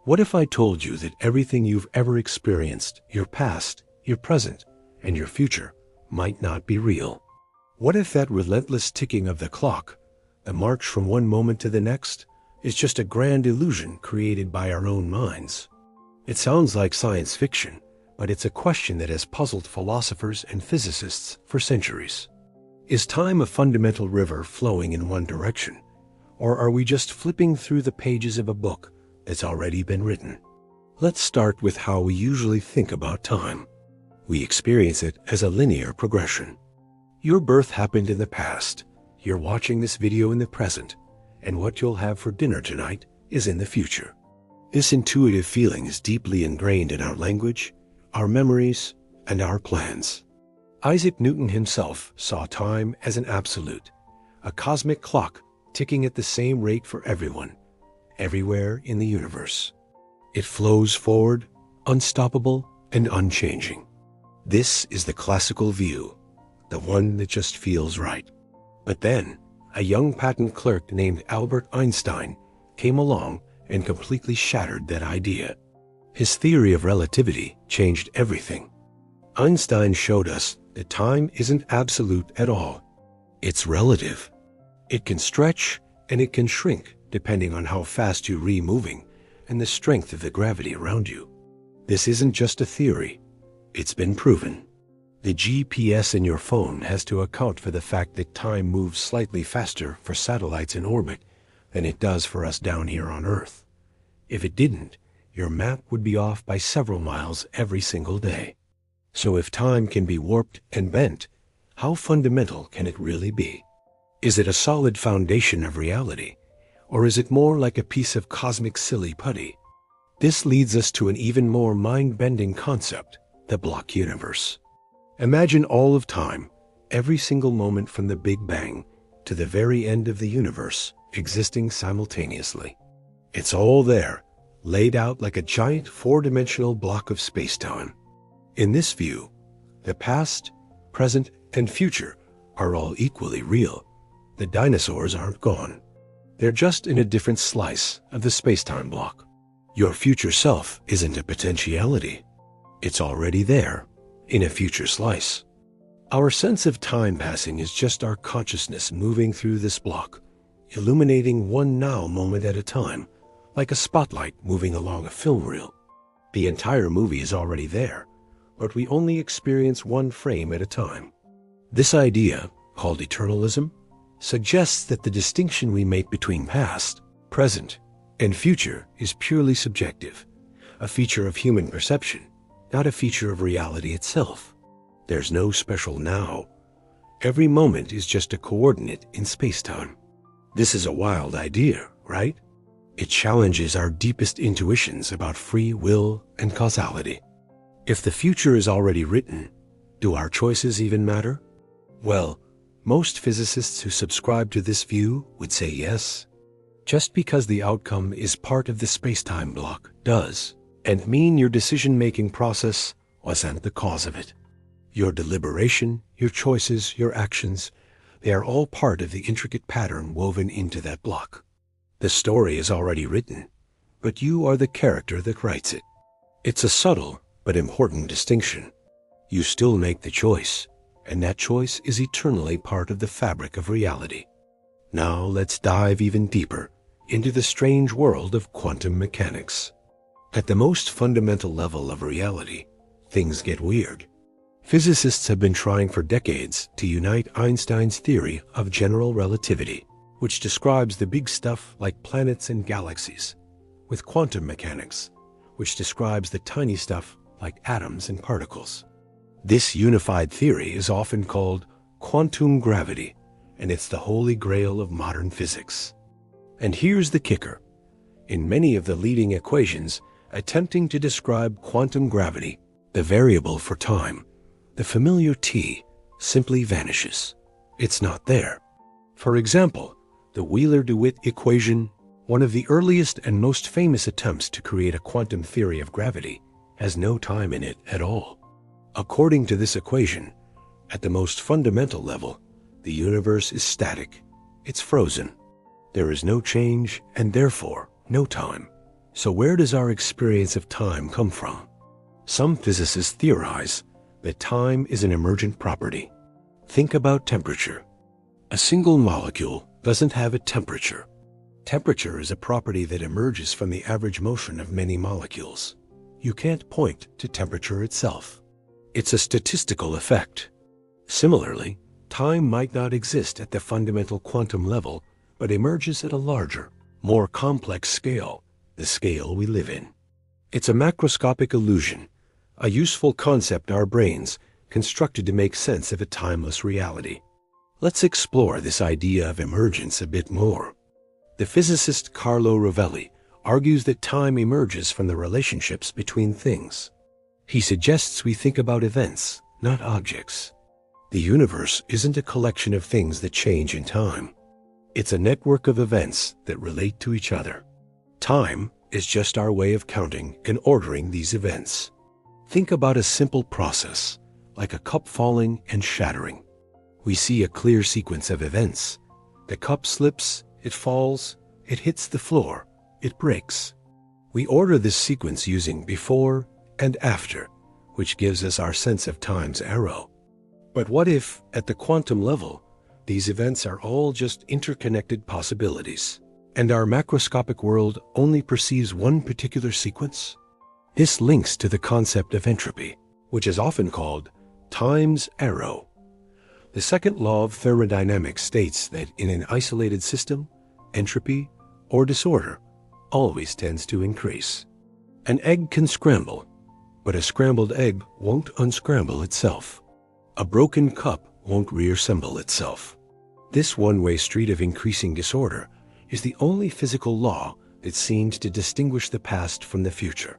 What if I told you that everything you've ever experienced, your past, your present, and your future, might not be real? What if that relentless ticking of the clock, the march from one moment to the next, is just a grand illusion created by our own minds? It sounds like science fiction, but it's a question that has puzzled philosophers and physicists for centuries. Is time a fundamental river flowing in one direction, or are we just flipping through the pages of a book that's already been written? Let's start with how we usually think about time. We experience it as a linear progression. Your birth happened in the past, you're watching this video in the present, and what you'll have for dinner tonight is in the future. This intuitive feeling is deeply ingrained in our language, our memories, and our plans. Isaac Newton himself saw time as an absolute, a cosmic clock ticking at the same rate for everyone, everywhere in the universe. It flows forward, unstoppable and unchanging. This is the classical view, the one that just feels right. But then, a young patent clerk named Albert Einstein came along and completely shattered that idea. His theory of relativity changed everything. Einstein showed us that time isn't absolute at all. It's relative. It can stretch and it can shrink depending on how fast you're moving and the strength of the gravity around you. This isn't just a theory. It's been proven. The GPS in your phone has to account for the fact that time moves slightly faster for satellites in orbit than it does for us down here on Earth. If it didn't, your map would be off by several miles every single day. So if time can be warped and bent, how fundamental can it really be? Is it a solid foundation of reality, or is it more like a piece of cosmic silly putty? This leads us to an even more mind-bending concept, the block universe. Imagine all of time, every single moment from the Big Bang to the very end of the universe, existing simultaneously. It's all there, laid out like a giant four-dimensional block of space-time. In this view, the past, present, and future are all equally real. The dinosaurs aren't gone. They're just in a different slice of the space-time block. Your future self isn't a potentiality. It's already there, in a future slice. Our sense of time passing is just our consciousness moving through this block, illuminating one now moment at a time, like a spotlight moving along a film reel. The entire movie is already there, but we only experience one frame at a time. This idea, called eternalism, suggests that the distinction we make between past, present, and future is purely subjective, a feature of human perception, not a feature of reality itself. There's no special now. Every moment is just a coordinate in space-time. This is a wild idea, right? It challenges our deepest intuitions about free will and causality. If the future is already written, do our choices even matter? Well, most physicists who subscribe to this view would say yes. Just because the outcome is part of the space-time block does and mean your decision-making process wasn't the cause of it. Your deliberation, your choices, your actions, they are all part of the intricate pattern woven into that block. The story is already written, but you are the character that writes it. It's a subtle but important distinction. You still make the choice, and that choice is eternally part of the fabric of reality. Now let's dive even deeper into the strange world of quantum mechanics. At the most fundamental level of reality, things get weird. Physicists have been trying for decades to unite Einstein's theory of general relativity, which describes the big stuff like planets and galaxies, with quantum mechanics, which describes the tiny stuff like atoms and particles. This unified theory is often called quantum gravity, and it's the holy grail of modern physics. And here's the kicker. In many of the leading equations attempting to describe quantum gravity, the variable for time, the familiar t, simply vanishes. It's not there. For example, the Wheeler-DeWitt equation, one of the earliest and most famous attempts to create a quantum theory of gravity, has no time in it at all. According to this equation, at the most fundamental level, the universe is static. It's frozen. There is no change and therefore no time. So where does our experience of time come from? Some physicists theorize that time is an emergent property. Think about temperature. A single molecule doesn't have a temperature. Temperature is a property that emerges from the average motion of many molecules. You can't point to temperature itself. It's a statistical effect. Similarly, time might not exist at the fundamental quantum level, but emerges at a larger, more complex scale, the scale we live in. It's a macroscopic illusion, a useful concept our brains constructed to make sense of a timeless reality. Let's explore this idea of emergence a bit more. The physicist Carlo Rovelli argues that time emerges from the relationships between things. He suggests we think about events, not objects. The universe isn't a collection of things that change in time. It's a network of events that relate to each other. Time is just our way of counting and ordering these events. Think about a simple process, like a cup falling and shattering. We see a clear sequence of events. The cup slips, it falls, it hits the floor, it breaks. We order this sequence using before and after, which gives us our sense of time's arrow. But what if, at the quantum level, these events are all just interconnected possibilities, and our macroscopic world only perceives one particular sequence? This links to the concept of entropy, which is often called time's arrow. The second law of thermodynamics states that in an isolated system, entropy, or disorder, always tends to increase. An egg can scramble, but a scrambled egg won't unscramble itself. A broken cup won't reassemble itself. This one-way street of increasing disorder is the only physical law that seems to distinguish the past from the future.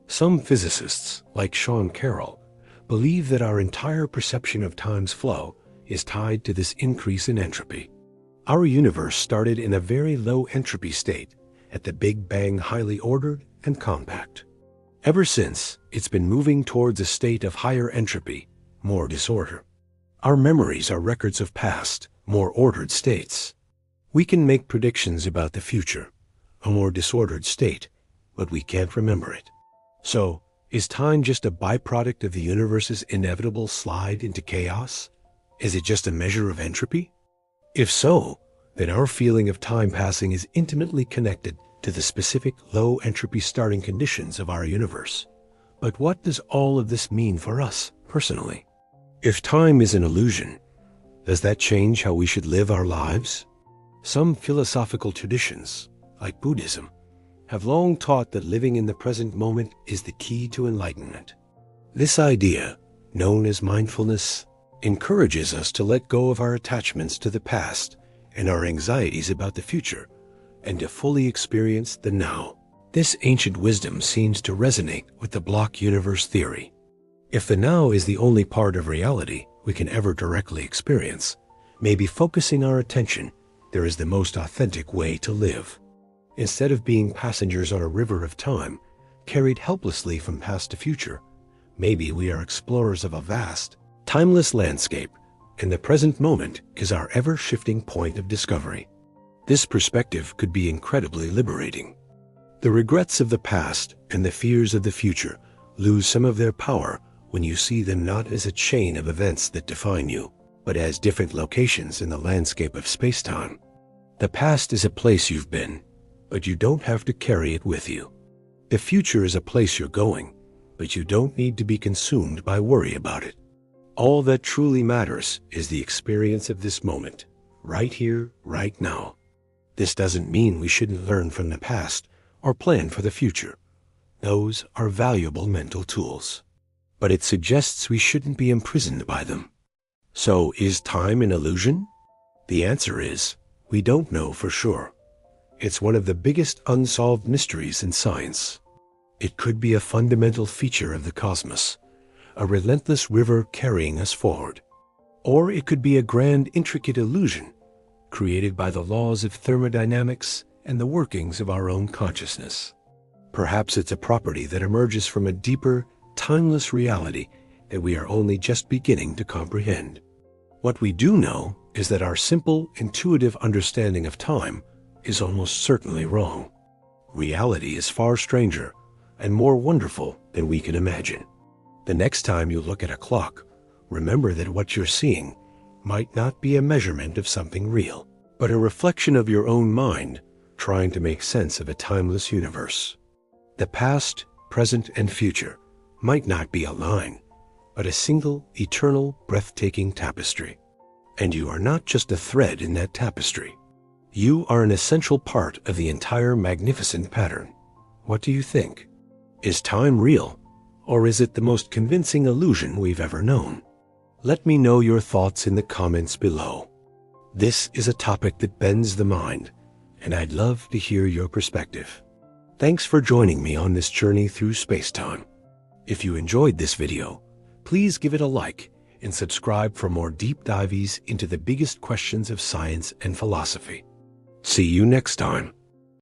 Some physicists, like Sean Carroll, believe that our entire perception of time's flow is tied to this increase in entropy. Our universe started in a very low entropy state, at the Big Bang highly ordered and compact. Ever since, it's been moving towards a state of higher entropy, more disorder. Our memories are records of past, more ordered states. We can make predictions about the future, a more disordered state, but we can't remember it. So, is time just a byproduct of the universe's inevitable slide into chaos? Is it just a measure of entropy? If so, then our feeling of time passing is intimately connected to the specific low entropy starting conditions of our universe. But what does all of this mean for us, personally? If time is an illusion, does that change how we should live our lives? Some philosophical traditions, like Buddhism, have long taught that living in the present moment is the key to enlightenment. This idea, known as mindfulness, encourages us to let go of our attachments to the past and our anxieties about the future, and to fully experience the now. This ancient wisdom seems to resonate with the block universe theory. If the now is the only part of reality we can ever directly experience, maybe focusing our attention there is the most authentic way to live. Instead of being passengers on a river of time, carried helplessly from past to future, maybe we are explorers of a vast, timeless landscape, and the present moment is our ever-shifting point of discovery. This perspective could be incredibly liberating. The regrets of the past and the fears of the future lose some of their power when you see them not as a chain of events that define you, but as different locations in the landscape of space-time. The past is a place you've been, but you don't have to carry it with you. The future is a place you're going, but you don't need to be consumed by worry about it. All that truly matters is the experience of this moment, right here, right now. This doesn't mean we shouldn't learn from the past or plan for the future. Those are valuable mental tools. But it suggests we shouldn't be imprisoned by them. So, is time an illusion? The answer is, we don't know for sure. It's one of the biggest unsolved mysteries in science. It could be a fundamental feature of the cosmos, a relentless river carrying us forward. Or it could be a grand, intricate illusion created by the laws of thermodynamics and the workings of our own consciousness. Perhaps it's a property that emerges from a deeper, timeless reality that we are only just beginning to comprehend. What we do know is that our simple, intuitive understanding of time is almost certainly wrong. Reality is far stranger and more wonderful than we can imagine. The next time you look at a clock, remember that what you're seeing might not be a measurement of something real, but a reflection of your own mind trying to make sense of a timeless universe. The past, present, and future might not be a line, but a single, eternal, breathtaking tapestry. And you are not just a thread in that tapestry. You are an essential part of the entire magnificent pattern. What do you think? Is time real, or is it the most convincing illusion we've ever known? Let me know your thoughts in the comments below. This is a topic that bends the mind, and I'd love to hear your perspective. Thanks for joining me on this journey through space-time. If you enjoyed this video, please give it a like and subscribe for more deep dives into the biggest questions of science and philosophy. See you next time.